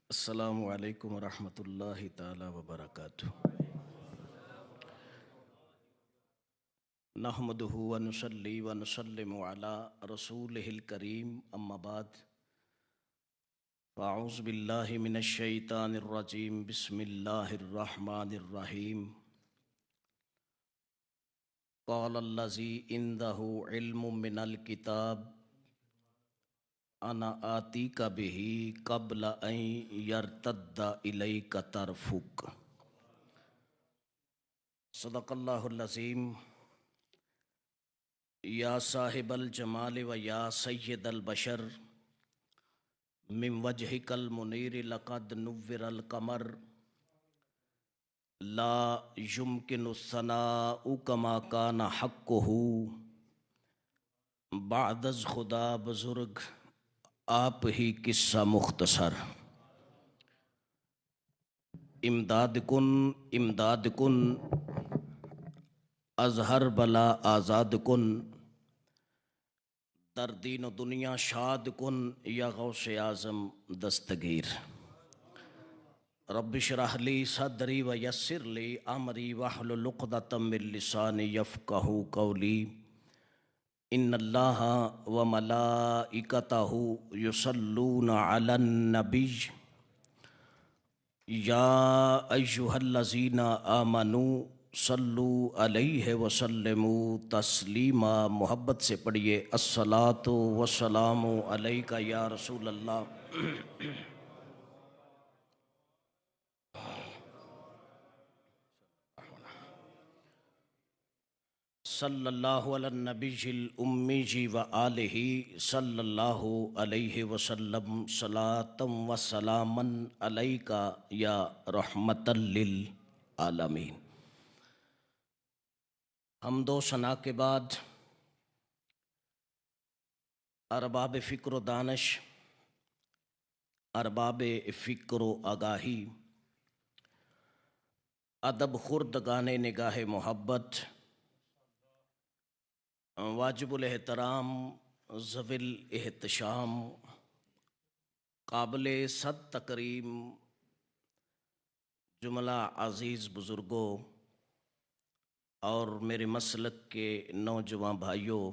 السلام علیکم ورحمۃ اللہ تعالی وبرکاتہ۔ نحمدہ ونصلی ونسلم علی رسولہ الکریم، اما بعد فاعوذ باللہ من الشیطان الرجیم، بسم اللہ الرحمن الرحیم۔ قال الذی عندہ علم من الکتاب انا آتیک بہ قبل ان یرتد الیک طرفک۔ صدق اللہ العظیم۔ یا صاحب الجمال و یا سید البشر، من وجہک المنیر لقد نور القمر، لا یمکن الثناء کما کان حقہ۔ بعد از خدا بزرگ آپ ہی قصہ مختصر۔ امداد کن اظہر بلا آزاد کن، در دین و دنیا شاد کن یا غوث اعظم دستگیر۔ رب اشرح لی صدری ویسر لی امری واحلل عقدۃ من لسانی یفقہوا قولی۔ ان اللہ وملائکتہ یصلون علی النبی یا ایہا الذین آمنوا صلوا علیہ وسلموا تسلیما۔ محبت سے پڑھیے الصلاۃ والسلام علیک یا رسول اللہ۔ صلی اللہ علی النبی الامی و آلہ صلی اللہ علیہ وسلم، صلاۃ و سلاما علیک یا رحمۃ للعالمین۔ حمد و ثنا کے بعد ارباب فکر و دانش، ارباب فکر و آگاہی، ادب خوردگان نگاہ محبت، واجب الاحترام، ذوی الاحتشام، قابل صد تکریم جملہ عزیز بزرگوں اور میرے مسلک کے نوجوان بھائیوں،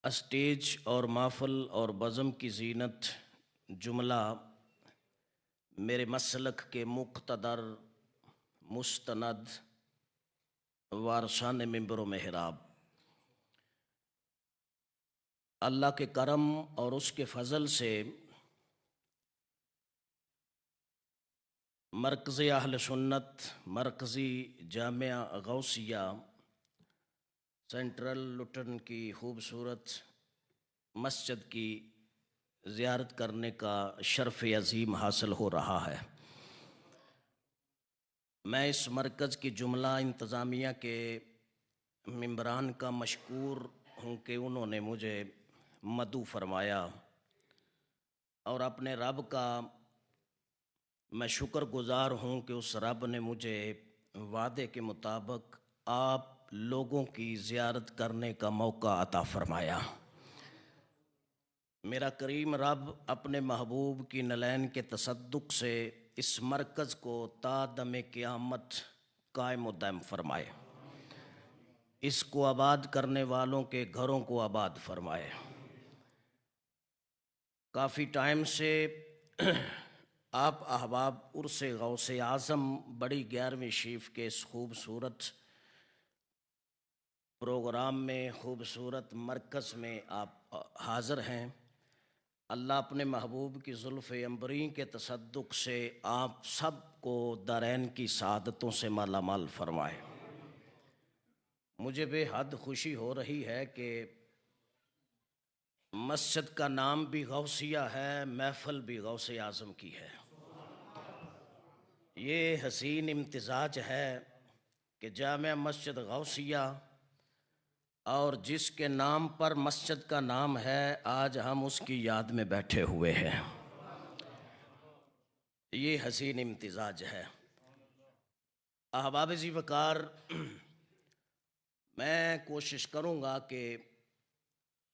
اسٹیج اور محفل اور بزم کی زینت جملہ میرے مسلک کے مقتدر مستند وارثان منبر و محراب، اللہ کے کرم اور اس کے فضل سے مرکزی اہل سنت، مرکزی جامعہ غوثیہ سینٹرل لٹن کی خوبصورت مسجد کی زیارت کرنے کا شرف عظیم حاصل ہو رہا ہے۔ میں اس مرکز کی جملہ انتظامیہ کے ممبران کا مشکور ہوں کہ انہوں نے مجھے مدعو فرمایا، اور اپنے رب کا میں شکر گزار ہوں کہ اس رب نے مجھے وعدے کے مطابق آپ لوگوں کی زیارت کرنے کا موقع عطا فرمایا۔ میرا کریم رب اپنے محبوب کی نلین کے تصدق سے اس مرکز کو تا دم قیامت قائم و دائم فرمائے، اس کو آباد کرنے والوں کے گھروں کو آباد فرمائے۔ کافی ٹائم سے آپ احباب عرس غوث اعظم بڑی 11ویں شریف کے اس خوبصورت پروگرام میں، خوبصورت مرکز میں آپ حاضر ہیں۔ اللہ اپنے محبوب کی زلف عنبرین کے تصدق سے آپ سب کو دارین کی سعادتوں سے مالا مال فرمائے۔ مجھے بے حد خوشی ہو رہی ہے کہ مسجد کا نام بھی غوثیہ ہے، محفل بھی غوث اعظم کی ہے۔ یہ حسین امتزاج ہے کہ جامع مسجد غوثیہ اور جس کے نام پر مسجد کا نام ہے، آج ہم اس کی یاد میں بیٹھے ہوئے ہیں۔ یہ حسین امتزاج ہے۔ احباب ذی وقار، میں کوشش کروں گا کہ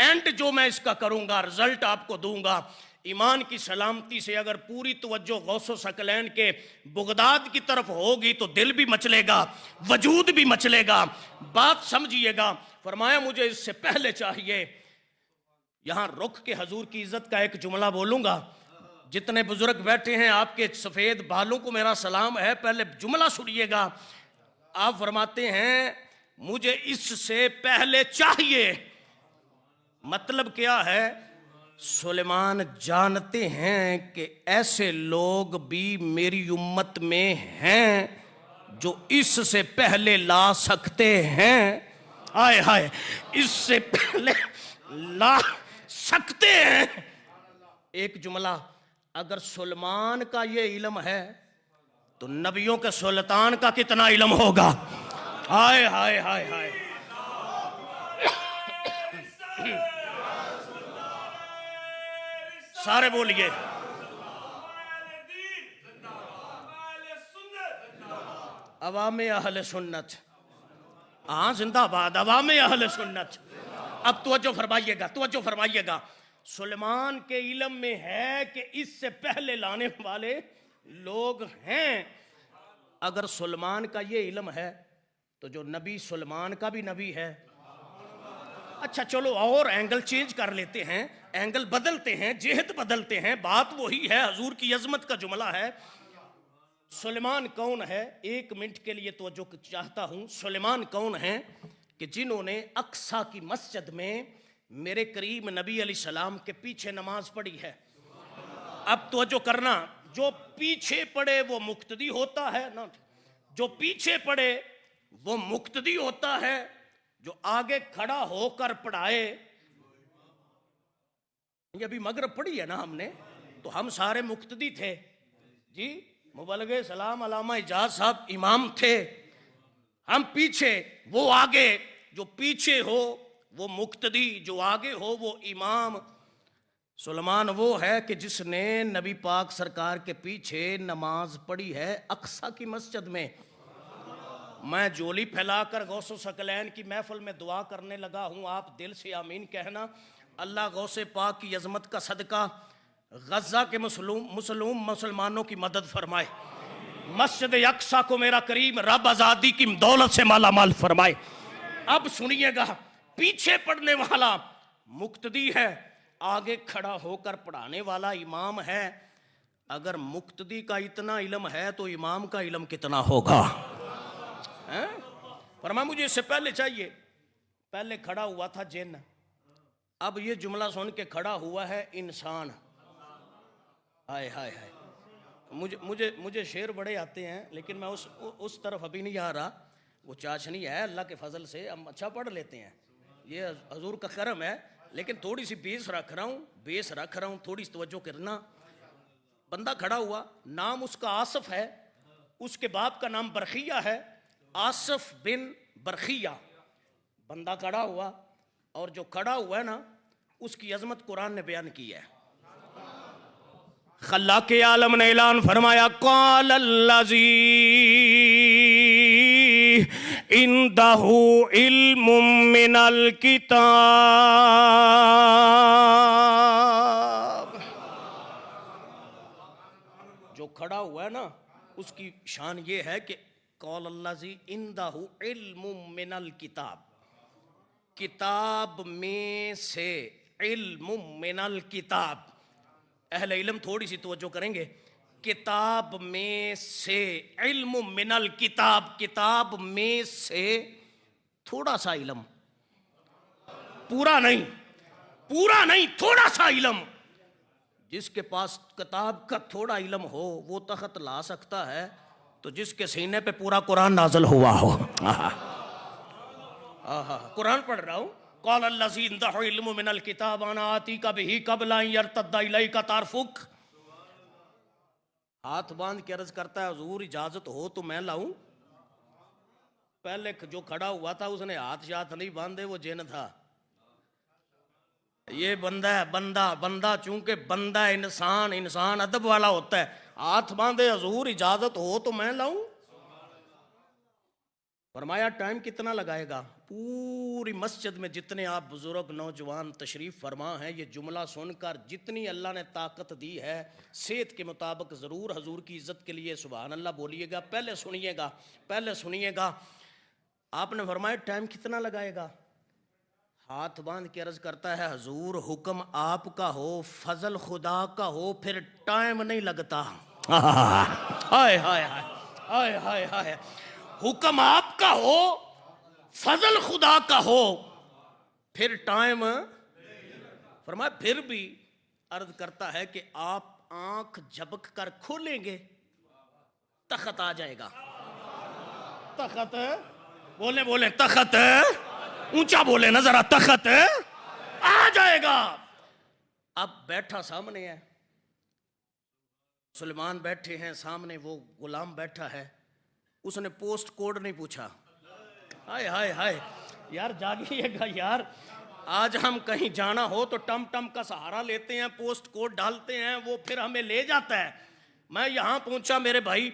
اینڈ جو میں اس کا کروں گا رزلٹ آپ کو دوں گا، ایمان کی سلامتی سے اگر پوری توجہ غوث و ثقلین کے بغداد کی طرف ہوگی تو دل بھی مچلے گا، وجود بھی مچلے گا۔ بات سمجھیے گا، فرمایا مجھے اس سے پہلے چاہیے، یہاں رخ کے حضور کی عزت کا ایک جملہ بولوں گا، جتنے بزرگ بیٹھے ہیں آپ کے سفید بالوں کو میرا سلام ہے، پہلے جملہ سنیے گا۔ آپ فرماتے ہیں مجھے اس سے پہلے چاہیے، مطلب کیا ہے؟ سلیمان جانتے ہیں کہ ایسے لوگ بھی میری امت میں ہیں جو اس سے پہلے لا سکتے ہیں، آئے ہائے، اس سے پہلے لا سکتے ہیں۔ ایک جملہ، اگر سلیمان کا یہ علم ہے تو نبیوں کے سلطان کا کتنا علم ہوگا؟ ہائے ہائے ہائے ہائے، سارے بولیے، عوام اہل سنت، ہاں زندہ باد عوام اہل سنت۔ اب توجہ فرمائیے گا، توجہ فرمائیے گا، سلیمان کے علم میں ہے کہ اس سے پہلے لانے والے لوگ ہیں۔ اگر سلیمان کا یہ علم ہے تو جو نبی سلیمان کا بھی نبی ہے۔ اچھا چلو اور اینگل چینج کر لیتے ہیں، اینگل بدلتے ہیں، جہت بدلتے ہیں، بات وہی ہے، حضور کی عظمت کا جملہ ہے۔ سلیمان کون ہے؟ ایک منٹ کے لیے توجہ چاہتا ہوں۔ سلیمان کون ہیں کہ جنہوں نے اقصی کی مسجد میں میرے کریم نبی علیہ السلام کے پیچھے نماز پڑھی ہے۔ اب توجہ کرنا، جو پیچھے پڑے وہ مقتدی ہوتا ہے نا، جو پیچھے پڑے وہ مقتدی ہوتا ہے، جو آگے کھڑا ہو کر پڑھائے۔ یہ ابھی مغرب پڑھی ہے نا ہم نے، تو ہم سارے مقتدی تھے جی، مبلغ سلام علامہ اجاز صاحب امام تھے، ہم پیچھے، وہ آگے، جو پیچھے ہو وہ مقتدی، جو آگے ہو وہ امام۔ سلیمان وہ ہے کہ جس نے نبی پاک سرکار کے پیچھے نماز پڑھی ہے اقصی کی مسجد میں۔ میں جولی پھیلا کر غوث و ثقلین کی محفل میں دعا کرنے لگا ہوں، آپ دل سے آمین کہنا۔ اللہ غوث پاک کی عظمت کا صدقہ غزہ کے مسلمانوں کی مدد فرمائے، مسجد اقصی کو میرا کریم رب آزادی کی دولت سے مالا مال فرمائے۔ اب سنیے گا، پیچھے پڑھنے والا مقتدی ہے، آگے کھڑا ہو کر پڑھانے والا امام ہے۔ اگر مقتدی کا اتنا علم ہے تو امام کا علم کتنا ہوگا؟ فرمایا مجھے اس سے پہلے چاہیے، پہلے کھڑا ہوا تھا جن، اب یہ جملہ سن کے کھڑا ہوا ہے انسان۔ ہائے ہائے ہائے، مجھے شعر بڑے آتے ہیں لیکن میں اس طرف ابھی نہیں آ رہا، وہ چاشنی ہے اللہ کے فضل سے، ہم اچھا پڑھ لیتے ہیں، یہ حضور کا کرم ہے، لیکن تھوڑی سی بیس رکھ رہا ہوں، تھوڑی سی توجہ کرنا۔ بندہ کھڑا ہوا، نام اس کا آصف ہے، اس کے باپ کا نام برخیہ ہے، آصف بن برخیہ۔ بندہ کھڑا ہوا، اور جو کھڑا ہوا ہے نا اس کی عظمت قرآن نے بیان کی ہے۔ خلاق عالم نے اعلان فرمایا، قال الذی عندہ علم من الکتاب، جو کھڑا ہوا ہے نا اس کی شان یہ ہے کہ قال الذی عندہ علم من الکتاب، کتاب میں سے، علم من الکتاب، اہل علم تھوڑی سی توجہ کریں گے، کتاب میں سے، علم من الکتاب، کتاب میں سے تھوڑا سا علم، پورا نہیں، تھوڑا سا علم۔ جس کے پاس کتاب کا تھوڑا علم ہو وہ تخت لا سکتا ہے، تو جس کے سینے پہ پورا قرآن نازل ہوا ہو۔ قرآن پڑھ رہا ہوں، قال الذی عندہ علم من الکتاب انا آتیک بہ قبل ان یرتد الیک طرفک۔ ہاتھ باندھ کے عرض کرتا ہے حضور اجازت ہو تو میں لاؤں؟ پہلے جو کھڑا ہوا تھا اس نے ہاتھ شاتھ نہیں باندھے، وہ جن تھا۔ یہ بندہ ہے، بندہ چونکہ بندہ انسان ادب والا ہوتا ہے، ہاتھ باندھے حضور اجازت ہو تو میں لاؤں؟ فرمایا ٹائم کتنا لگائے گا؟ پوری مسجد میں جتنے آپ بزرگ نوجوان تشریف فرما ہیں، یہ جملہ سن کر جتنی اللہ نے طاقت دی ہے صحت کے مطابق ضرور حضور کی عزت کے لیے سبحان اللہ بولیے گا۔ پہلے سنیے گا آپ نے فرمایا ٹائم کتنا لگائے گا؟ ہاتھ باندھ کے عرض کرتا ہے حضور حکم آپ کا ہو، فضل خدا کا ہو، پھر ٹائم نہیں لگتا۔ ہائے ہائے ہائے ہائے ہائے، حکم آپ کا ہو، فضل خدا کا ہو، پھر ٹائم۔ فرمایا پھر بھی عرض کرتا ہے کہ آپ آنکھ جھپک کر کھولیں گے تخت آ جائے گا۔ تخت بولیں تخت، اونچا بولیں نا ذرا، تخت آ جائے گا۔ اب بیٹھا سامنے ہے سلیمان، بیٹھے ہیں سامنے، وہ غلام بیٹھا ہے، اس نے پوسٹ کوڈ نہیں پوچھا۔ ہائے ہائے ہائے یار، جاگیے گا یار، آج ہم کہیں جانا ہو تو ٹم ٹم کا سہارا لیتے ہیں، پوسٹ کوڈ ڈالتے ہیں، وہ پھر ہمیں لے جاتا ہے۔ میں یہاں پہنچا، میرے بھائی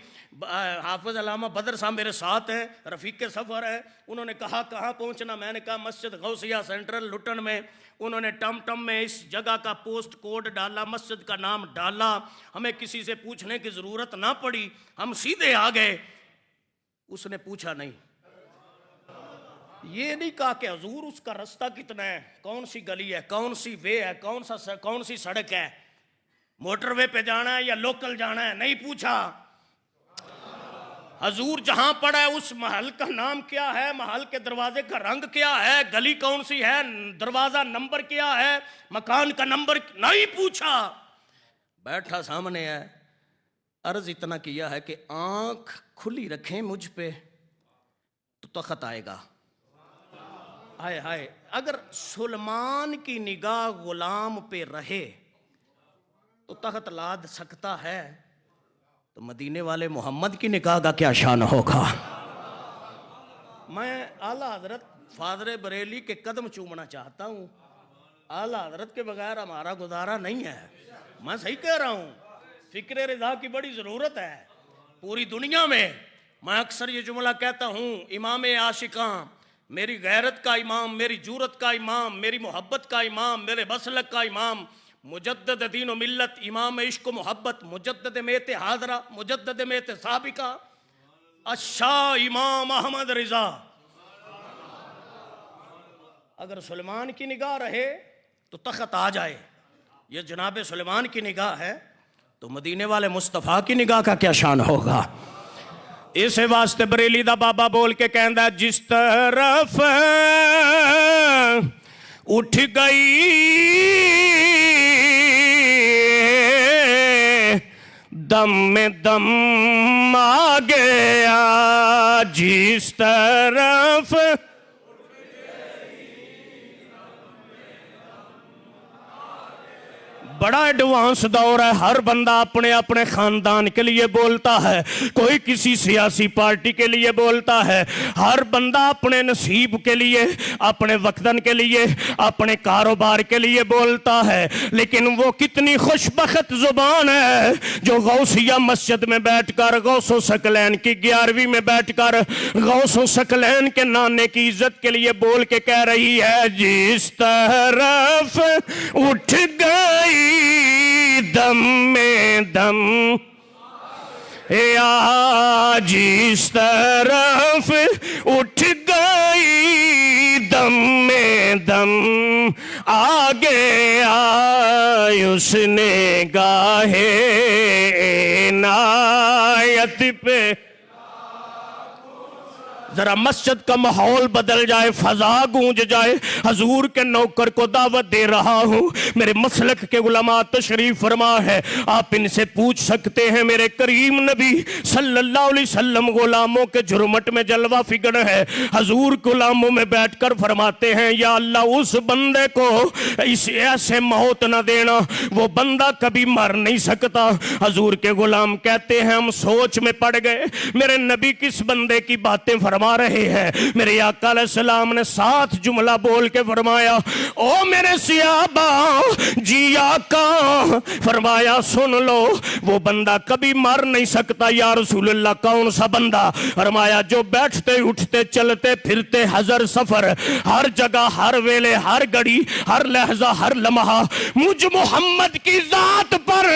حافظ علامہ بدر صاحب میرے ساتھ ہیں، رفیق سفر ہے، انہوں نے کہا کہاں پہنچنا، میں نے کہا مسجد غوثیہ سینٹرل لٹن میں۔ انہوں نے ٹم ٹم میں اس جگہ کا پوسٹ کوڈ ڈالا، مسجد کا نام ڈالا، ہمیں کسی سے پوچھنے کی ضرورت نہ پڑی، ہم سیدھے آ گئے۔ اس نے پوچھا نہیں، یہ نہیں کہا کہ حضور اس کا رستہ کتنا ہے، کون سی گلی ہے، کون سی وے ہے، کون سی سڑک ہے، موٹر وے پہ جانا ہے یا لوکل جانا ہے، نہیں پوچھا۔ حضور جہاں پڑا ہے اس محل کا نام کیا ہے، محل کے دروازے کا رنگ کیا ہے، گلی کون سی ہے، دروازہ نمبر کیا ہے، مکان کا نمبر، نہیں پوچھا۔ بیٹھا سامنے ہے، عرض اتنا کیا ہے کہ آنکھ کھلی رکھیں مجھ پہ تو تخت آئے گا۔ ہائے ہائے، اگر سلیمان کی نگاہ غلام پہ رہے تو تخت لاد سکتا ہے، تو مدینے والے محمد کی نگاہ کا کیا شان ہوگا۔ میں اعلیٰ حضرت فادر بریلی کے قدم چومنا چاہتا ہوں، اعلیٰ حضرت کے بغیر ہمارا گزارا نہیں ہے۔ میں صحیح کہہ رہا ہوں، فکر رضا کی بڑی ضرورت ہے پوری دنیا میں۔ میں اکثر یہ جملہ کہتا ہوں، امام عاشقاں، میری غیرت کا امام، میری جرأت کا امام، میری محبت کا امام، میرے مسلک کا امام، مجدد دین و ملت، امام عشق و محبت، مجدد میت حاضرہ، مجدد میت سابقہ، الشاہ امام احمد رضا۔ اگر سلیمان کی نگاہ رہے تو تخت آ جائے، یہ جناب سلیمان کی نگاہ ہے، تو مدینے والے مصطفیٰ کی نگاہ کا کیا شان ہوگا۔ اس واسطے بریلی دا بابا بول کے کہندا، جس طرف اٹھ گئی دم میں دم آ گیا، جس طرف بڑا ایڈوانس دور ہے، ہر بندہ اپنے اپنے خاندان کے لیے بولتا ہے، کوئی کسی سیاسی پارٹی کے لیے بولتا ہے، ہر بندہ اپنے نصیب کے لیے، اپنے وقتن کے لیے، اپنے کاروبار کے لیے بولتا ہے۔ لیکن وہ کتنی خوش بخت زبان ہے جو غوثیہ مسجد میں بیٹھ کر، غوث و ثقلین کی 11ویں میں بیٹھ کر غوث و ثقلین کے نانے کی عزت کے لیے بول کے کہہ رہی ہے، جس طرف اٹھ گئی دم میں دم، یا جس طرف اٹھ گئی دم میں دم آ گیا، اس نے گاہے عنایت پہ۔ ذرا مسجد کا ماحول بدل جائے، فضا گونج جائے، حضور کے نوکر کو دعوت دے رہا ہوں، میرے مسلک کے علماء تشریف فرما ہے، آپ ان سے پوچھ سکتے ہیں، میرے کریم نبی صلی اللہ علیہ وسلم غلاموں کے جھرمٹ میں جلوہ فکر ہے، حضور غلاموں میں بیٹھ کر فرماتے ہیں، یا اللہ اس بندے کو اس ایسے موت نہ دینا، وہ بندہ کبھی مر نہیں سکتا۔ حضور کے غلام کہتے ہیں، ہم سوچ میں پڑ گئے، میرے نبی کس بندے کی باتیں فرما فرما رہے ہیں۔ میرے آقا علیہ السلام نے 7 جملہ بول کے فرمایا او میرے صحابہ جی آقا، فرمایا سن لو وہ بندہ کبھی مر نہیں سکتا۔ یا رسول اللہ کون سا بندہ؟ فرمایا جو بیٹھتے اٹھتے چلتے پھرتے حضر سفر ہر جگہ ہر ویلے ہر گھڑی ہر لحظہ ہر لمحہ مجھ محمد کی ذات پر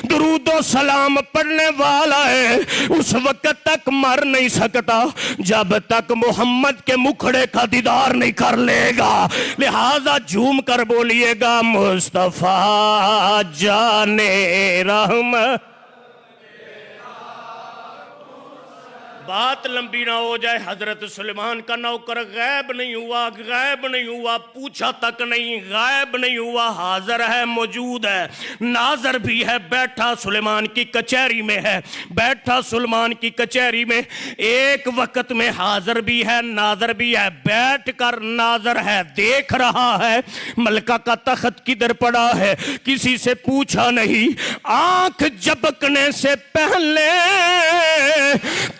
درود و سلام پڑھنے والا ہے، اس وقت تک مر نہیں سکتا جب تک محمد کے مکھڑے کا دیدار نہیں کر لے گا۔ لہذا جھوم کر بولیے گا مصطفیٰ جانے رحمت۔ بات لمبی نہ ہو جائے، حضرت سلیمان کا نوکر غائب نہیں ہوا، غائب نہیں ہوا، پوچھا تک نہیں، غائب نہیں ہوا، حاضر ہے، موجود ہے، ناظر بھی ہے، بیٹھا سلیمان کی کچہری میں ہے، بیٹھا سلیمان کی کچہری میں، ایک وقت میں حاضر بھی ہے، ناظر بھی ہے، بیٹھ کر ناظر ہے، دیکھ رہا ہے ملکہ کا تخت کدھر پڑا ہے، کسی سے پوچھا نہیں، آنکھ جھپکنے سے پہلے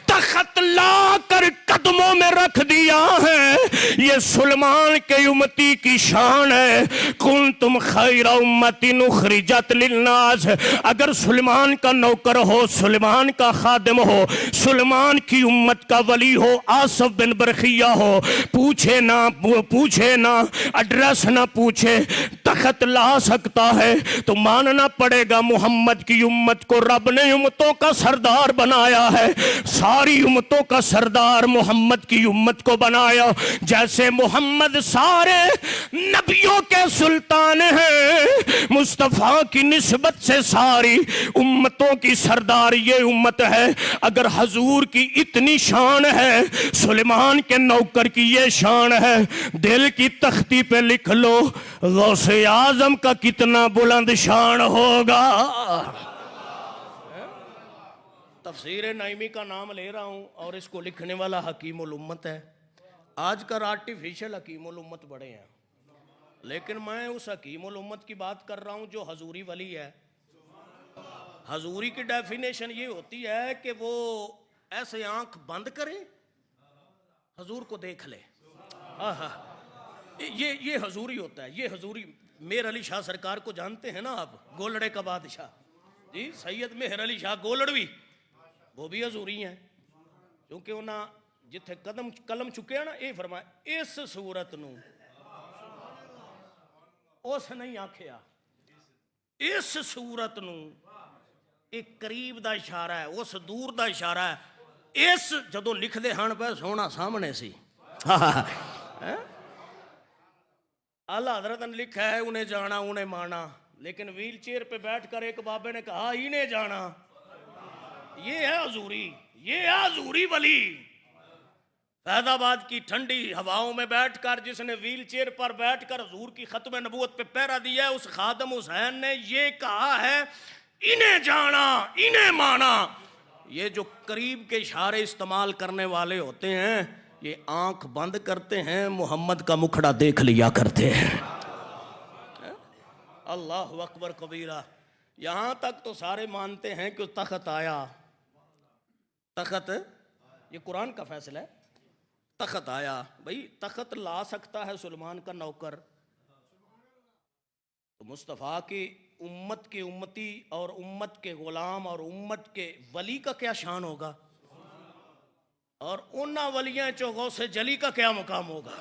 تخت لا کر قدموں میں رکھ دیا ہے۔ یہ سلیمان کے امتی کی شان ہے۔ کنتم خیر امت اخرجت للناس، اگر سلیمان کا نوکر ہو، سلیمان کا خادم ہو، سلیمان کی امت کا ولی ہو، آصف بن برخیہ ہو، پوچھے نہ ایڈریس نہ پوچھے، تخت لا سکتا ہے تو ماننا پڑے گا محمد کی امت کو رب نے امتوں کا سردار بنایا ہے، ساری امتوں کا سردار محمد کی امت کو بنایا۔ جیسے محمد سارے نبیوں کے سلطان ہیں، مصطفیٰ کی نسبت سے ساری امتوں کی سردار یہ امت ہے۔ اگر حضور کی اتنی شان ہے، سلیمان کے نوکر کی یہ شان ہے، دل کی تختی پہ لکھ لو غوث اعظم کا کتنا بلند شان ہوگا۔ تفسیر نعیمی کا نام لے رہا ہوں اور اس کو لکھنے والا حکیم الامت ہے۔ آج کل آرٹیفیشل حکیم الامت بڑے ہیں، لیکن میں اس حکیم الامت کی بات کر رہا ہوں جو حضوری ولی ہے۔ حضوری کی ڈیفینیشن یہ ہوتی ہے کہ وہ ایسے آنکھ بند کرے، حضور کو دیکھ لے۔ یہ حضوری ہوتا ہے۔ یہ حضوری مہر علی شاہ سرکار کو جانتے ہیں نا آپ، گولڑے کا بادشاہ، جی سید مہر علی شاہ گولڑوی، وہ بھی حضوری ہیں، کیونکہ انہاں جتھے قلم چکے ہیں نا، یہ فرمایا اس صورت نو اس نہیں آکھیا، اس صورت نو ایک قریب دا اشارہ ہے، اس دور دا اشارہ ہے، اس جدو لکھ دے ہن پہ سونا سامنے سی۔ اللہ حضرت نے لکھا ہے انہیں جانا انہیں مانا، لیکن ویل چیئر پہ بیٹھ کر ایک بابے نے کہا انہیں جانا۔ یہ ہے حضوری، یہ ہے حضوری ولی۔ فیض آباد کی ٹھنڈی ہواؤں میں بیٹھ کر جس نے ویل چیئر پر بیٹھ کر حضور کی ختم نبوت پہ پہرا دیا ہے، اس خادم حسین نے یہ کہا ہے انہیں جانا انہیں مانا۔ یہ جو قریب کے اشارے استعمال کرنے والے ہوتے ہیں، یہ آنکھ بند کرتے ہیں، محمد کا مکھڑا دیکھ لیا کرتے ہیں۔ اللہ اکبر کبیرہ۔ یہاں تک تو سارے مانتے ہیں کہ تخت آیا، تخت یہ قرآن کا فیصلہ ہے، تخت آیا۔ بھئی تخت لا سکتا ہے سلیمان کا نوکر، تو مصطفیٰ کی امت کے امتی اور امت کے غلام اور امت کے ولی کا کیا شان ہوگا، اور انہاں ولیاں چو غوث جلی کا کیا مقام ہوگا۔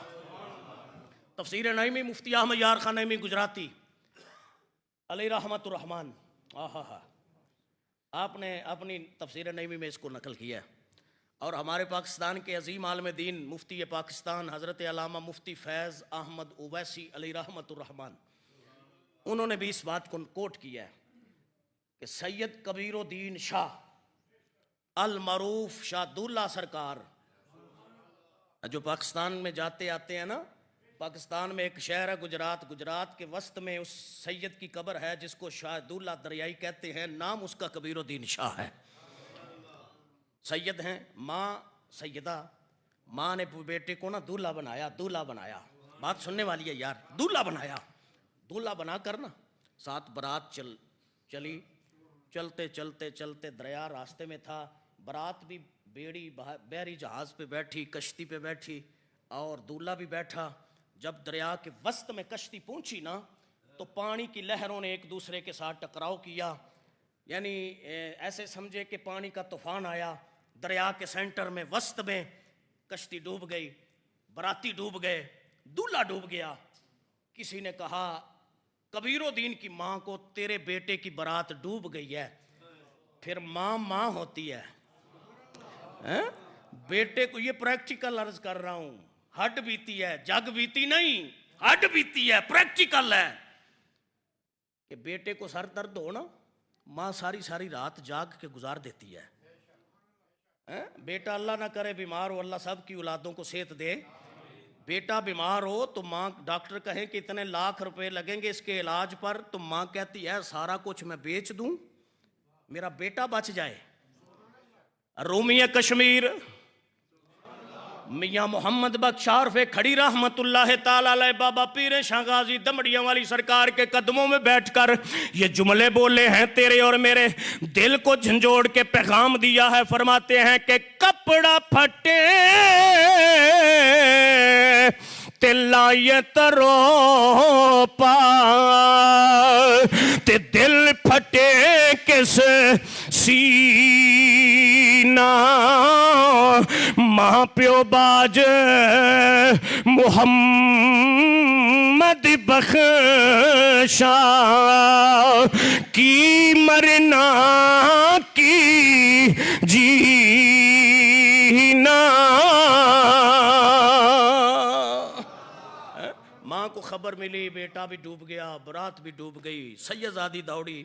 تفسیر نعیمی مفتی احمد یار خان نعیمی گجراتی علیہ رحمت الرحمن، آپ نے اپنی تفسیر نعیمی میں اس کو نقل کیا ہے۔ اور ہمارے پاکستان کے عظیم عالم دین مفتی پاکستان حضرت علامہ مفتی فیض احمد اویسی علیہ رحمت الرحمن، انہوں نے بھی اس بات کو کوٹ کیا ہے کہ سید کبیر الدین شاہ المعروف شاہ دولہ سرکار، جو پاکستان میں جاتے آتے ہیں نا، پاکستان میں ایک شہر ہے گجرات، گجرات کے وسط میں اس سید کی قبر ہے جس کو شاہ دولہ دریائی کہتے ہیں، نام اس کا کبیر الدین شاہ ہے۔ سید ہیں، ماں سیدہ، ماں نے بیٹے کو نا دولہ بنایا، دولہ بنایا، بات سننے والی ہے یار، دولہ بنایا، دولہ بنا کر نا ساتھ برات چلی، چلتے چلتے چلتے دریا راستے میں تھا، برات بھی بیڑی بحری جہاز پہ بیٹھی، کشتی پہ بیٹھی اور دولہا بھی بیٹھا. جب دریا کے وسط میں کشتی پہنچی نا تو پانی کی لہروں نے ایک دوسرے کے ساتھ ٹکراؤ کیا. یعنی ایسے سمجھے کہ پانی کا طوفان آیا. دریا کے سینٹر میں وسط میں کشتی ڈوب گئی، باراتی ڈوب گئے، دولہا ڈوب گیا. کسی نے کہا کبیر الدین کی ماں کو تیرے بیٹے کی بارات ڈوب گئی ہے. پھر ماں ہوتی ہے. بیٹے کو یہ پریکٹیکل عرض کر رہا ہوں، ہڈ بیتی ہے، جگ بیتی نہیں، ہڈ بیتی ہے، پریکٹیکل ہے کہ بیٹے کو سر درد ہو نا ماں ساری رات جاگ کے گزار دیتی ہے. بیٹا اللہ نہ کرے بیمار ہو، اللہ سب کی اولادوں کو صحت دے. بیٹا بیمار ہو تو ماں، ڈاکٹر کہیں کہ اتنے لاکھ روپے لگیں گے اس کے علاج پر، تو ماں کہتی ہے سارا کچھ میں بیچ دوں میرا بیٹا بچ جائے. رومی کشمیر میاں محمد بخش عارف کھڑی رحمت اللہ تعالی علیہ بابا پیر شاہ غازی دمڑیاں والی سرکار کے قدموں میں بیٹھ کر یہ جملے بولے ہیں، تیرے اور میرے دل کو جھنجھوڑ کے پیغام دیا ہے. فرماتے ہیں کہ کپڑا پھٹے تے لائے ترو پا تے دل پھٹے کس سینہ ماں پیو باج محمد بخشا کی مرنا کی جینا. ماں کو خبر ملی بیٹا بھی ڈوب گیا، برات بھی ڈوب گئی. سیدزادی دوڑی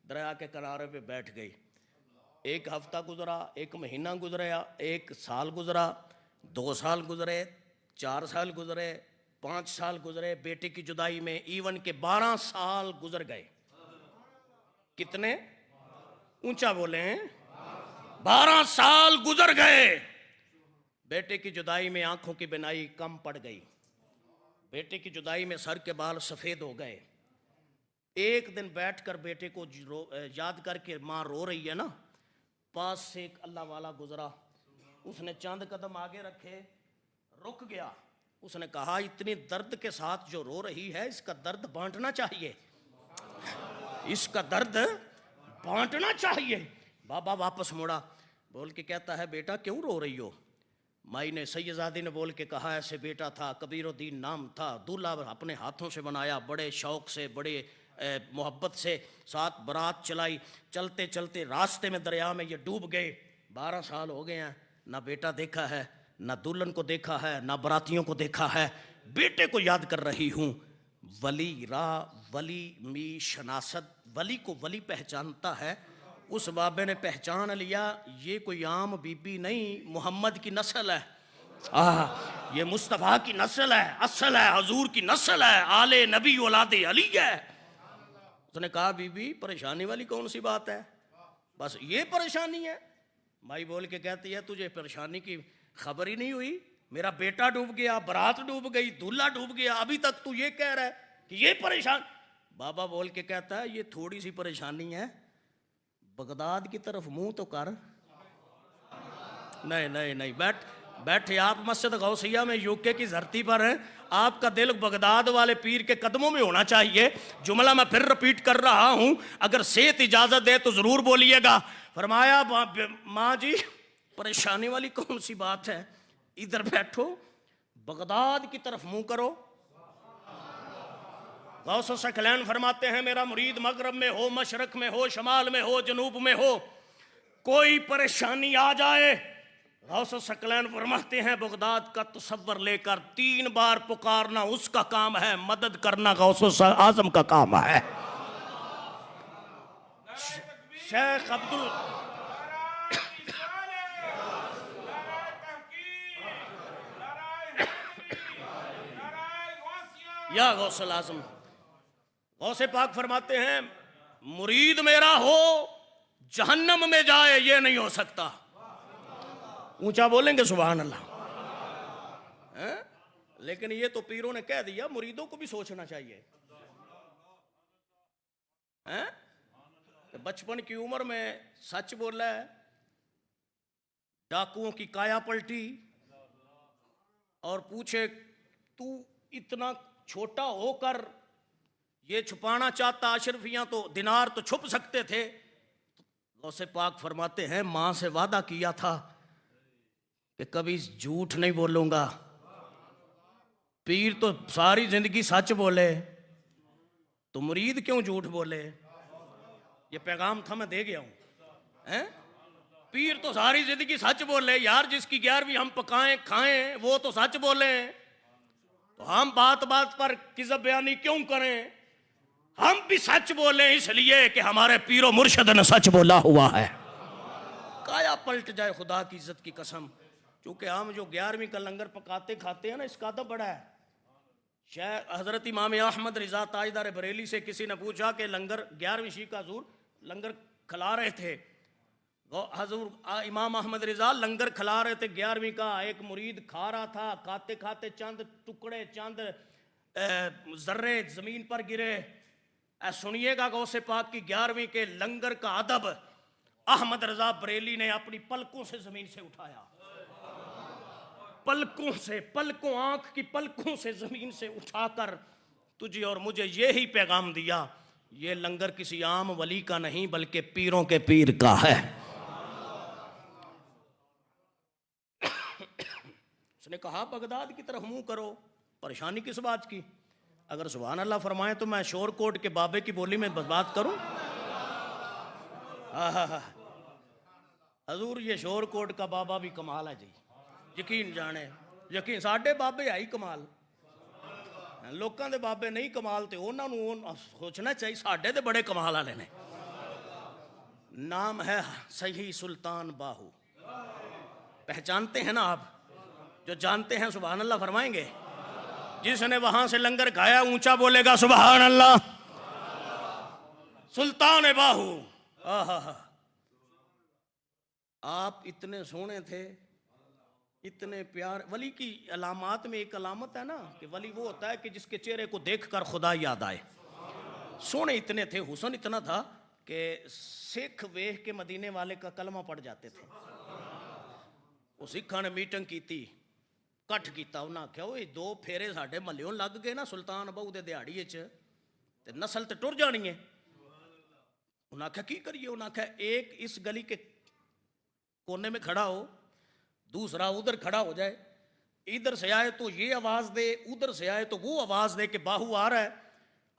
دریا کے کنارے پہ بیٹھ گئی. ایک ہفتہ گزرا، ایک مہینہ گزرا، ایک سال گزرا، 2 سال گزرے، 4 سال گزرے، 5 سال گزرے. بیٹے کی جدائی میں ایون کے 12 سال گزر گئے. کتنے؟ اونچا بولیں. 12 سال گزر گئے. بیٹے کی جدائی میں آنکھوں کی بینائی کم پڑ گئی. بیٹے کی جدائی میں سر کے بال سفید ہو گئے. ایک دن بیٹھ کر بیٹے کو یاد کر کے ماں رو رہی ہے نا، پاس سے ایک اللہ والا گزرا. اس نے چند قدم آگے رکھے، رک گیا. اس نے کہا اتنی درد کے ساتھ جو رو رہی ہے اس کا درد بانٹنا چاہیے، اس کا درد بانٹنا چاہیے. بابا واپس مڑا، بول کے کہتا ہے بیٹا کیوں رو رہی ہو؟ مائی نے، سیدزادی نے بول کے کہا ایسے بیٹا تھا، کبیر الدین نام تھا، دولہا اپنے ہاتھوں سے بنایا، بڑے شوق سے، بڑے محبت سے ساتھ برات چلائی. چلتے چلتے راستے میں دریا میں یہ ڈوب گئے. 12 سال ہو گئے ہیں، نہ بیٹا دیکھا ہے، نہ دلہن کو دیکھا ہے، نہ براتیوں کو دیکھا ہے. بیٹے کو یاد کر رہی ہوں. ولی راہ ولی می شناست، ولی کو ولی پہچانتا ہے. اس بابے نے پہچان لیا یہ کوئی عام بی بی نہیں، محمد کی نسل ہے. یہ مصطفیٰ کی نسل ہے، اصل ہے، حضور کی نسل ہے، آل نبی اولاد علی ہے. اس نے کہا بی بی پریشانی والی کون سی بات ہے، بس یہ پریشانی ہے. مائی بول کے کہتی ہے تجھے پریشانی کی خبر ہی نہیں ہوئی؟ میرا بیٹا ڈوب گیا، برات ڈوب گئی، دولہا ڈوب گیا، ابھی تک تو یہ کہہ رہا ہے کہ یہ پریشان. بابا بول کے کہتا ہے یہ تھوڑی سی پریشانی ہے، بغداد کی طرف منہ تو کر. نہیں بیٹھے آپ مسجد غوثیہ میں یوکے کی دھرتی پر ہیں، آپ کا دل بغداد والے پیر کے قدموں میں ہونا چاہیے. جملہ میں پھر رپیٹ کر رہا ہوں، اگر صحت اجازت دے تو ضرور بولیے گا. فرمایا ماں جی پریشانی والی کون سی بات ہے، ادھر بیٹھو، بغداد کی طرف منہ کرو. غوث ثقلین فرماتے ہیں میرا مرید مغرب میں ہو، مشرق میں ہو، شمال میں ہو، جنوب میں ہو، کوئی پریشانی آ جائے، غوث ثقلین فرماتے ہیں بغداد کا تصور لے کر 3 بار پکارنا اس کا کام ہے، مدد کرنا غوث اعظم کا کام ہے. شیخ یا غوث اعظم، غوث پاک فرماتے ہیں مرید میرا ہو جہنم میں جائے یہ نہیں ہو سکتا. اونچا بولیں گے سبحان اللہ. لیکن یہ تو پیروں نے کہہ دیا، مریدوں کو بھی سوچنا چاہیے. بچپن کی عمر میں سچ بولا ہے، ڈاکوؤں کی کایا پلٹی اور پوچھے تو اتنا چھوٹا ہو کر یہ چھپانا چاہتا اشرفیاں تو دینار تو چھپ سکتے تھے. غوث پاک فرماتے ہیں ماں سے وعدہ کیا تھا کہ کبھی جھوٹ نہیں بولوں گا. پیر تو ساری زندگی سچ بولے تو مرید کیوں جھوٹ بولے؟ یہ پیغام تھا میں دے گیا ہوں. پیر تو ساری زندگی سچ بولے یار، جس کی 11ویں ہم پکائیں کھائیں وہ تو سچ بولے، تو ہم بات بات پر کذب بیانی کیوں کریں؟ ہم بھی سچ بولیں اس لیے کہ ہمارے پیر و مرشد نے سچ بولا ہوا ہے. کایا پلٹ جائے خدا کی عزت کی قسم. کیونکہ ہم جو 11ویں کا لنگر پکاتے کھاتے ہیں نا، اس کا ادب بڑا ہے. حضرت امام احمد رضا تاجدار بریلی سے کسی نے پوچھا کہ لنگر 11ویں شیعہ حضور لنگر کھلا رہے تھے، حضور امام احمد رضا لنگر کھلا رہے تھے 11ویں کا، ایک مرید کھا رہا تھا، کھاتے کھاتے چند ٹکڑے چند ذرے زمین پر گرے. سنیے گا غوث پاک کی 11ویں کے لنگر کا ادب. احمد رضا بریلی نے اپنی پلکوں سے زمین سے اٹھایا، پلکوں سے، پلکوں، آنکھ کی پلکوں سے زمین سے اٹھا کر تجھے اور مجھے یہی پیغام دیا، یہ لنگر کسی عام ولی کا نہیں بلکہ پیروں کے پیر کا ہے. اس نے کہا بغداد کی طرف منہ کرو، پریشانی کس بات کی؟ اگر سبحان اللہ فرمائیں تو میں شور کوٹ کے بابے کی بولی میں بات کروں. حضور یہ شور کوٹ کا بابا بھی کمال ہے جی، یقین جانے، یقین ساڈے بابے آئی کمال. لوکاں دے بابے نہیں کمال تے انہاں نوں سوچنا چاہیے ساڈے دے بڑے کمال والے نے. نام ہے صحیح سلطان باہو، پہچانتے ہیں نا آپ؟ جو جانتے ہیں سبحان اللہ فرمائیں گے. جس نے وہاں سے لنگر کھایا اونچا بولے گا سبحان اللہ. سلطان باہو. آپ اتنے سونے تھے، اتنے پیار. ولی کی علامات میں ایک علامت ہے نا کہ ولی وہ ہوتا ہے کہ جس کے چہرے کو دیکھ کر خدا یاد آئے. سونے اتنے تھے، حسن اتنا تھا کہ سکھ ویکھ کے مدینے والے کا کلمہ پڑھ جاتے تھے. وہ سکھاں نے میٹنگ کیتی، کٹھ کیتا، انہاں آکھیا اوئے 2 پھیرے ساڈے محلیوں لگ گئے نا سلطان بہو دے دیہاڑی وچ تے نسل تے ٹر جانی ہے. انہاں آکھیا کی کریے؟ انہاں آکھیا ایک اس گلی کے کونے میں کھڑا ہو، دوسرا ادھر کھڑا ہو جائے، ادھر سے آئے تو یہ آواز دے، ادھر سے آئے تو وہ آواز دے کہ باہو آ رہا ہے.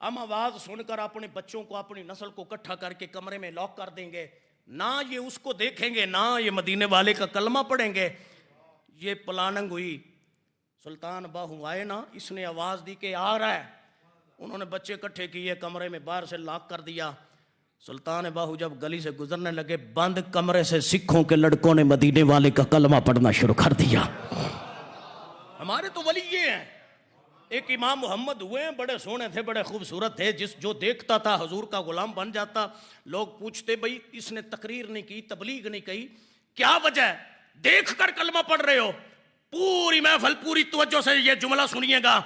ہم آواز سن کر اپنے بچوں کو، اپنی نسل کو اکٹھا کر کے کمرے میں لاک کر دیں گے. نہ یہ اس کو دیکھیں گے، نہ یہ مدینے والے کا کلمہ پڑھیں گے. یہ پلاننگ ہوئی. سلطان باہو آئے نا، اس نے آواز دی کہ آ رہا ہے. انہوں نے بچے اکٹھے کیے، کمرے میں باہر سے لاک کر دیا. سلطان باہو جب گلی سے گزرنے لگے، بند کمرے سے سکھوں کے لڑکوں نے مدینے والے کا کلمہ پڑھنا شروع کر دیا. ہمارے تو ولی یہ ہیں. ایک امام محمد ہوئے ہیں، بڑے سونے تھے، بڑے خوبصورت تھے. جو دیکھتا تھا حضور کا غلام بن جاتا. لوگ پوچھتے بھئی اس نے تقریر نہیں کی، تبلیغ نہیں کی، کیا وجہ ہے؟ دیکھ کر کلمہ پڑھ رہے ہو. پوری محفل پوری توجہ سے یہ جملہ سنیے گا.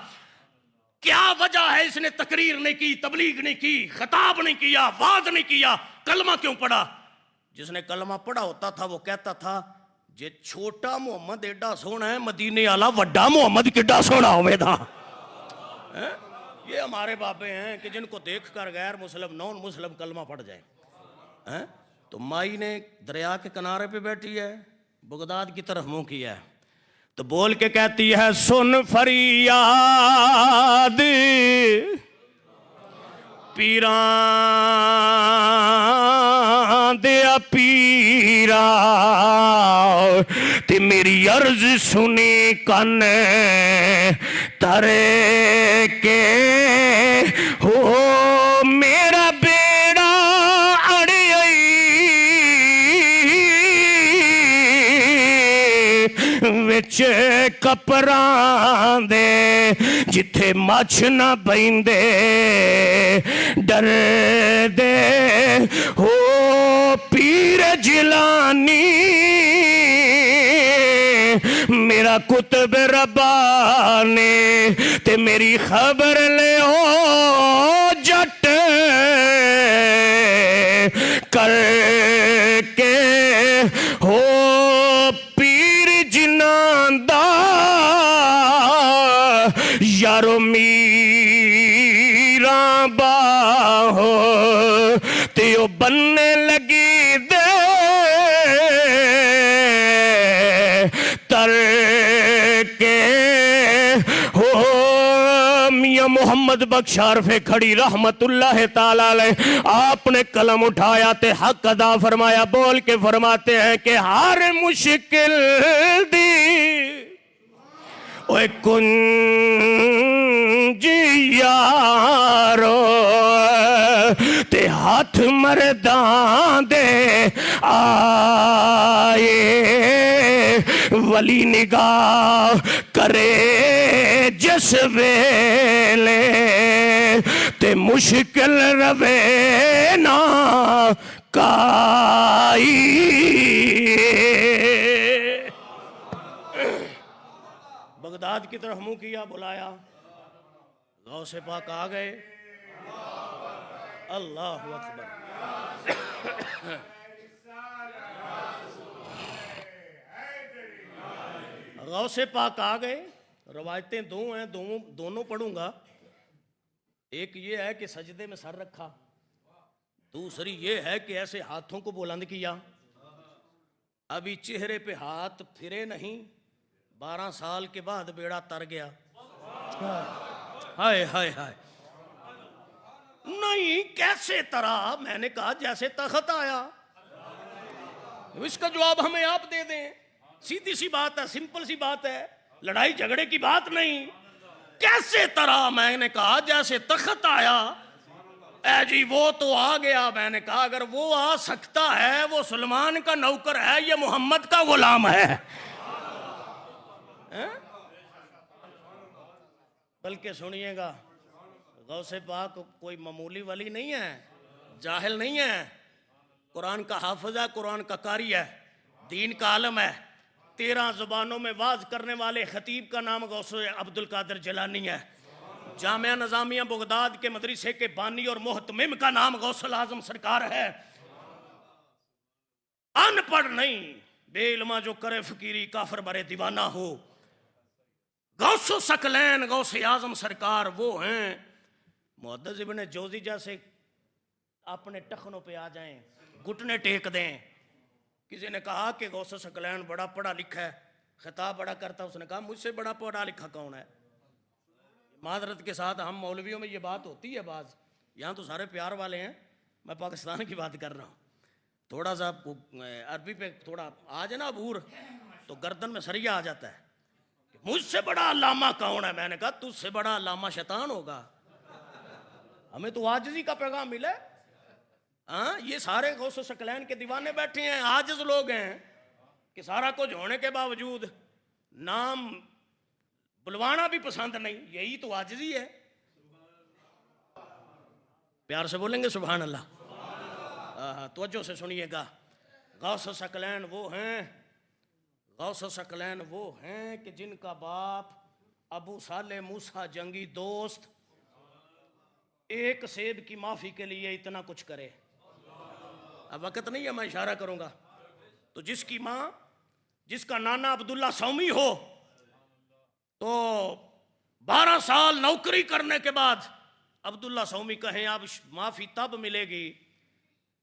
کیا وجہ ہے اس نے تقریر نہیں کی، تبلیغ نہیں کی، خطاب نہیں کیا، وعظ نہیں کیا، کلمہ کیوں پڑھا؟ جس نے کلمہ پڑھا ہوتا تھا وہ کہتا تھا جے چھوٹا محمد ایڈا سونا ہے، مدینے والا وڈا محمد کڈا سونا ہوئے تھا. یہ ہمارے بابے ہیں کہ جن کو دیکھ کر غیر مسلم نون مسلم کلمہ پڑھ جائے. تو مائی نے دریا کے کنارے پہ بیٹھی ہے، بغداد کی طرف منہ کیا ہے، تو بول کے کہتی ہے سن فریاد پیران دیا پیرا، تے میری عرض سنی کن ترے کے ہو میرا بیڑا اڑی وچ کپران دے جتھے مچھ نہ بیندے ڈر دے ہو پیر جیلانی میرا کتب ربانی تے میری خبر لے او جٹ کر کے ہو نگاں باہو تیو بننے لگی دے تر کے ہو میاں محمد بخش عارف کھڑی رحمت اللہ تعالیٰ علیہ آپ نے قلم اٹھایا تے حق ادا فرمایا، بول کے فرماتے ہیں کہ ہر مشکل دی اوے کنجی یارو تے ہاتھ مردان دے آئے ولی نگاہ کرے جس ویلے تے مشکل روے نا کائی۔ بغداد کی طرف منہ کیا، بلایا، غوث پاک آ گئے، اللہ اکبر۔ غوث پاک آ گئے، روایتیں دو ہیں، دونوں پڑھوں گا۔ ایک یہ ہے کہ سجدے میں سر رکھا، دوسری یہ ہے کہ ایسے ہاتھوں کو بلند کیا، ابھی چہرے پہ ہاتھ پھرے نہیں، 12 سال کے بعد بیڑا تر گیا۔ ہائے ہائے ہائے، نہیں کیسے ترا؟ میں نے کہا جیسے تخت آیا۔ اس کا جواب ہمیں آپ دے دیں، سیدھی سی بات ہے، سمپل سی بات ہے، لڑائی جھگڑے کی بات نہیں۔ کیسے ترا؟ میں نے کہا جیسے تخت آیا۔ اے جی وہ تو آ گیا۔ میں نے کہا اگر وہ آ سکتا ہے، وہ سلمان کا نوکر ہے، یہ محمد کا غلام ہے۔ بلکہ سنیے گا، غوث پاک کوئی معمولی ولی نہیں ہے، جاہل نہیں ہے، قرآن کا حافظ ہے، قرآن کا قاری ہے، دین کا عالم ہے، 13 زبانوں میں واز کرنے والے خطیب کا نام غوث عبد القادر جیلانی ہے، جامعہ نظامیہ بغداد کے مدرسے کے بانی اور محتمم کا نام غوث الاعظم سرکار ہے۔ ان پڑھ نہیں، بے علمہ جو کرے فقیری کافر برے دیوانہ ہو۔ غوث ثقلین غوث اعظم سرکار وہ ہیں، محدث ابن جوزی جیسے اپنے ٹخنوں پہ آ جائیں، گھٹنے ٹیک دیں۔ کسی نے کہا کہ غوث ثقلین بڑا پڑھا لکھا ہے، خطاب بڑا کرتا، اس نے کہا مجھ سے بڑا پڑھا لکھا کون ہے؟ معذرت کے ساتھ ہم مولویوں میں یہ بات ہوتی ہے بعض، یہاں تو سارے پیار والے ہیں، میں پاکستان کی بات کر رہا ہوں، تھوڑا سا عربی پہ تھوڑا آ جائے نا عبور تو گردن میں سریا آ جاتا ہے۔ مجھ سے بڑا علامہ کون ہے؟ میں نے کہا تجھ سے بڑا علامہ شیطان ہوگا، ہمیں تو عاجزی کا پیغام ملے۔ ہاں یہ سارے غوث ثقلین کے دیوانے بیٹھے ہیں، عاجز لوگ ہیں کہ سارا کچھ ہونے کے باوجود نام بلوانا بھی پسند نہیں، یہی تو عاجزی ہے۔ پیار سے بولیں گے سبحان اللہ؟ توجہ سے سنیے گا، غوث ثقلین وہ ہیں، غوث ثقلین وہ ہیں کہ جن کا باپ ابو صالح موسیٰ جنگی دوست ایک سیب کی معافی کے لیے اتنا کچھ کرے۔ اب وقت نہیں ہے، میں اشارہ کروں گا۔ تو جس کی ماں، جس کا نانا عبداللہ سومی ہو، تو 12 سال نوکری کرنے کے بعد عبداللہ سومی کہیں اب معافی تب ملے گی،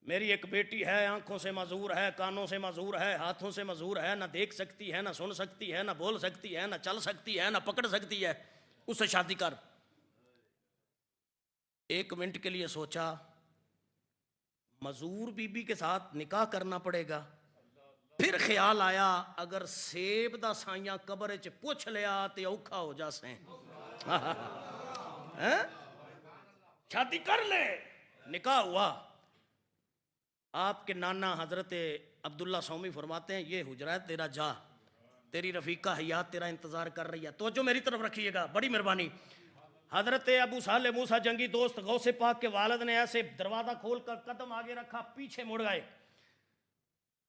میری ایک بیٹی ہے، آنکھوں سے معذور ہے، کانوں سے معذور ہے، ہاتھوں سے معذور ہے، نہ دیکھ سکتی ہے، نہ سن سکتی ہے، نہ بول سکتی ہے، نہ چل سکتی ہے، نہ پکڑ سکتی ہے، اس سے شادی کر۔ 1 منٹ کے لیے سوچا معذور بی بی کے ساتھ نکاح کرنا پڑے گا، پھر خیال آیا اگر سیب دا سائیاں قبر چ پوچھ لیا تے اوکھا ہو جا سیں، شادی کر لے۔ نکاح ہوا۔ آپ کے نانا حضرت عبداللہ سومی فرماتے ہیں یہ حجرہ ہے تیرا، جا، تیری رفیقہ حیات تیرا انتظار کر رہی ہے۔ توجہ میری طرف رکھیے گا، بڑی مہربانی۔ حضرت ابو صالح موسیٰ جنگی دوست غوث پاک کے والد نے ایسے دروازہ کھول کر قدم آگے رکھا، پیچھے مڑ گئے۔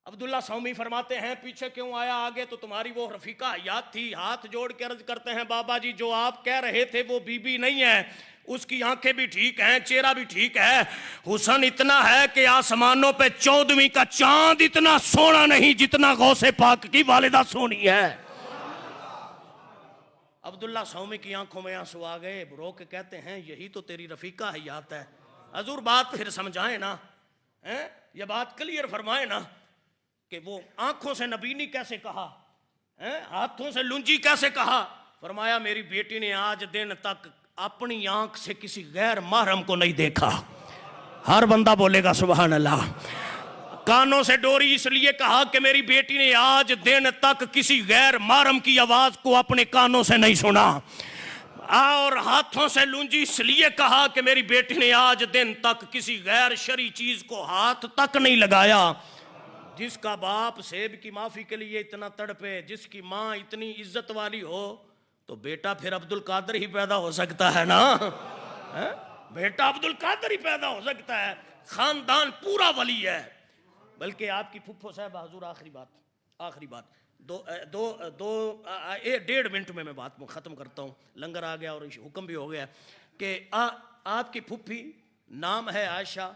عبداللہ سومی فرماتے ہیں پیچھے کیوں آیا آگے؟ تو تمہاری وہ رفیقہ حیات تھی۔ ہاتھ جوڑ کے عرض کرتے ہیں بابا جی جو آپ کہہ رہے تھے وہ بی بی نہیں ہے، اس کی آنکھیں بھی ٹھیک ہیں، چہرہ بھی ٹھیک ہے، حسن اتنا ہے کہ آسمانوں پہ 14ویں کا چاند اتنا سونا نہیں جتنا غوث پاک کی والدہ سونی ہے۔ عبداللہ سومی کی آنکھوں میں آنسو آ گئے، رو کے کہتے ہیں یہی تو تیری رفیقہ حیات ہے۔ حضور بات پھر سمجھائیں نا، یہ بات کلیئر فرمائے نا کہ وہ آنکھوں سے نبینی کیسے کہا، ہاتھوں سے لنجی کیسے کہا؟ فرمایا میری بیٹی نے آج دن تک اپنی آنکھ سے کسی غیر محرم کو نہیں دیکھا۔ ہر بندہ بولے گا سبحان اللہ۔ کانوں سے ڈوری اس لیے کہا کہ میری بیٹی نے آج دن تک کسی غیر محرم کی آواز کو اپنے کانوں سے نہیں سنا، اور ہاتھوں سے لونجی اس لیے کہا کہ میری بیٹی نے آج دن تک کسی غیر شرعی چیز کو ہاتھ تک نہیں لگایا۔ جس کا باپ سیب کی معافی کے لیے اتنا تڑپے، جس کی ماں اتنی عزت والی ہو، تو بیٹا پھر عبد القادر ہی پیدا ہو سکتا ہے نا، بیٹا عبد القادر ہی پیدا ہو سکتا ہے، خاندان پورا ولی ہے۔ بلکہ آپ کی پھپھو صاحب، حضور آخری بات 1.5 منٹ میں بات ختم کرتا ہوں، لنگر آ گیا اور حکم بھی ہو گیا کہ آپ کی پھپھی نام ہے عائشہ،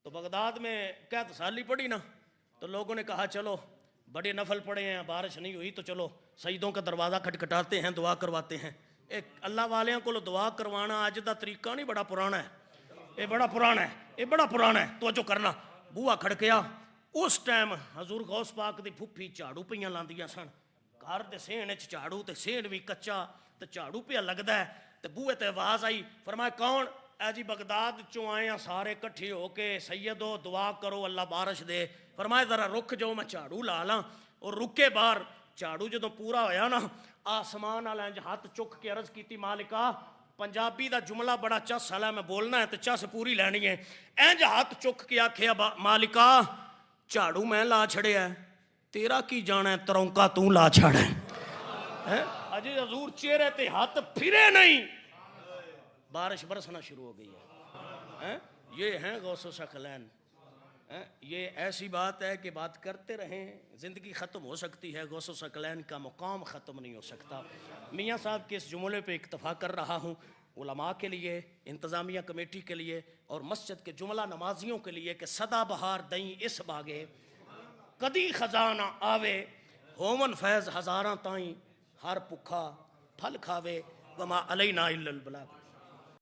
تو بغداد میں قحط سالی پڑی نا، تو لوگوں نے کہا چلو بڑے نفل پڑے ہیں، بارش نہیں ہوئی تو چلو سجدوں کا دروازہ کھٹکھٹاتے ہیں، دعا کرواتے ہیں۔ ایک اللہ والیاں کو دعا کروانا اج دا طریقہ نہیں، بڑا پرانا ہے، یہ بڑا پرانا ہے، توجہ کرنا۔ بوہا کھڑکیا، اس ٹائم حضور غوث پاک دی پھپھی جھاڑو پیاں لاندیاں سن، گھر دے سین وچ جھاڑو تے سین بھی کچا تے جھاڑو پیا لگدا ہے، تے بوہے تے آواز آئی، فرمایا کون؟ اے جی بغداد چوں آئے ہیں سارے کٹھے ہو کے، سیدو دعا کرو اللہ بارش دے۔ فرمایا ذرا رک جاؤ میں جھاڑو لا لاں، اور رکے باہر جھاڑو جدوں پورا ہویا نا، آسمان والا انج ہاتھ چک کے عرض کیتی مالکا، پنجابی دا جملہ بڑا چس والا میں بولنا ہے تے چس پوری لینی ہے، انج ہاتھ چک کے آکھیا مالکا جھاڑو میں لا چھڑیا ہے، تیرا کی جانا ہے ترونکا تو لا چھڑ ہے۔ اجے حضور چہرے تے ہاتھ پھرے نہیں، بارش برسنا شروع ہو گئی ہے۔ یہ ہیں غوث و ثقلین۔ یہ ایسی بات ہے کہ بات کرتے رہیں، زندگی ختم ہو سکتی ہے، غوث و ثقلین کا مقام ختم نہیں ہو سکتا۔ میاں صاحب کے اس جملے پہ اکتفا کر رہا ہوں، علماء کے لیے، انتظامیہ کمیٹی کے لیے اور مسجد کے جملہ نمازیوں کے لیے کہ سدا بہار دئیں اس باغے، کدی خزانہ آوے، ہومن فیض ہزاراں تائیں، ہر پکھا پھل کھاوے، وما علینا الا البلاغ۔